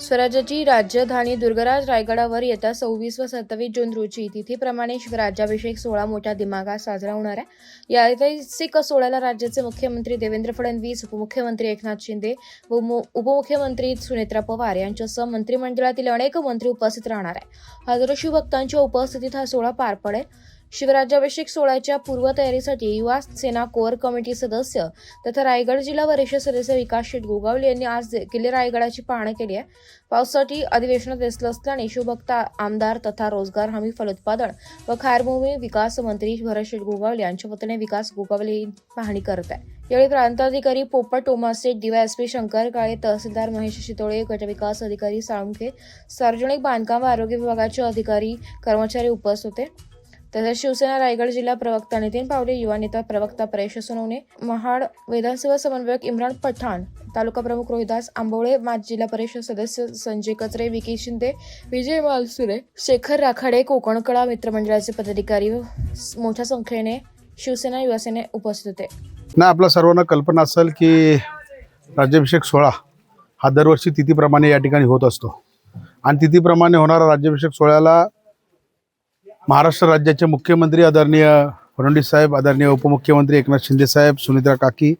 स्वराज्याची राजधानी दुर्गराज रायगडावर येत्या 26 व 27 जून रोजी तिथीप्रमाणे शिवराज्याभिषेक सोहळा मोठ्या दिमागात साजरा होणार आहे। या ऐतिहासिक सोहळ्याला राज्याचे मुख्यमंत्री देवेंद्र फडणवीस, उपमुख्यमंत्री एकनाथ शिंदे व उपमुख्यमंत्री सुनेत्रा पवार यांच्यासह मंत्रिमंडळातील अनेक मंत्री उपस्थित राहणार आहे। हजारो शिवभक्तांच्या उपस्थितीत हा सोहळा पार पडेल। शिवराज्याभिषेक सोहळ्याच्या पूर्वतयारीसाठी युवा सेना कोर कमिटी सदस्य तथा रायगड जिल्हा परिषद सदस्य विकास शेठ गोगावले यांनी आज किल्ले रायगडाची पाहणी केली आहे। पावसासाठी अधिवेशनात बसलं असल्याने शिवभक्त आमदार तथा रोजगार हमी फलोत्पादन व खारभूमी विकास मंत्री भरत शेठ गोगावले यांच्या वतीने विकास गोगावले ही पाहणी करत आहे। यावेळी प्रांताधिकारी पोपट टोमासे, डीवायएसपी शंकर काळे, तहसीलदार महेश शितोळे, गटविकास अधिकारी साळुंखे, सार्वजनिक बांधकाम व आरोग्य विभागाचे अधिकारी कर्मचारी उपस्थित होते। तसेच शिवसेना रायगड जिल्हा प्रवक्ता नितीन पावले, युवा नेता प्रवक्ता परेश सोनवणे, महाड विधानसभा समन्वयक इम्रान पठाण, तालुका प्रमुख रोहिदास आंबोळे, माजी जिल्हा परिषद सदस्य संजय कचरे, विकी शिंदे, विजय मालसुरे, शेखर राखाडे, कोकणकळा मित्रमंडळाचे पदाधिकारी मोठ्या संख्येने शिवसेना युवासेने उपस्थित होते। आपल्या सर्वांना कल्पना असेल की राज्याभिषेक सोहळा हा दरवर्षी तिथीप्रमाणे या ठिकाणी होत असतो आणि तिथीप्रमाणे होणारा राज्याभिषेक सोहळ्याला महाराष्ट्र राज्याचे मुख्यमंत्री आदरणीय फडणवीस साहेब, आदरणीय उपमुख्यमंत्री एकनाथ शिंदे साहेब, सुनेत्रा काकी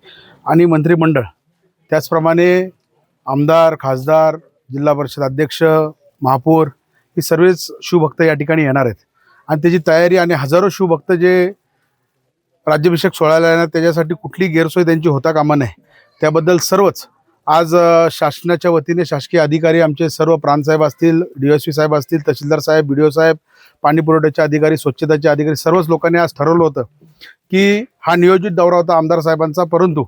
आणि मंत्रिमंडळ, त्याचप्रमाणे आमदार, खासदार, जिल्हा परिषद अध्यक्ष, महापौर हे सर्वच शिवभक्त या ठिकाणी येणार आहेत आणि त्याची तयारी आणि हजारो शिवभक्त जे राज्याभिषेक सोहळ्याला येणार त्याच्यासाठी कुठली गैरसोय त्यांची होता कामा नये, त्याबद्दल सर्वच आज शासनाच्या वतीने शासकीय अधिकारी आमचे सर्व प्रांतसाहेब असतील, डीएसपी साहेब असतील, तहसीलदार साहेब, बीडीओ साहेब, पाणी पुरवठ्याचे अधिकारी, स्वच्छताचे अधिकारी, सर्वच लोकांनी आज ठरवलं होतं की हा नियोजित दौरा होता आमदार साहेबांचा। परंतु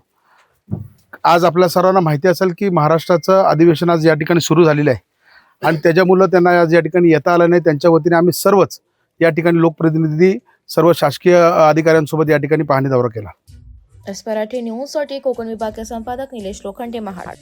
आज आपल्या सर्वांना माहिती असेल की महाराष्ट्राचं अधिवेशन आज या ठिकाणी सुरू झालेलं आहे आणि त्याच्यामुळं त्यांना आज या ठिकाणी येता आलं नाही। त्यांच्या वतीने आम्ही सर्वच या ठिकाणी लोकप्रतिनिधी सर्व शासकीय अधिकाऱ्यांसोबत या ठिकाणी पाहणी दौरा केला। मराठी न्यूजसाठी कोकण विभागीय संपादक निलेश लोखंडे, महाड।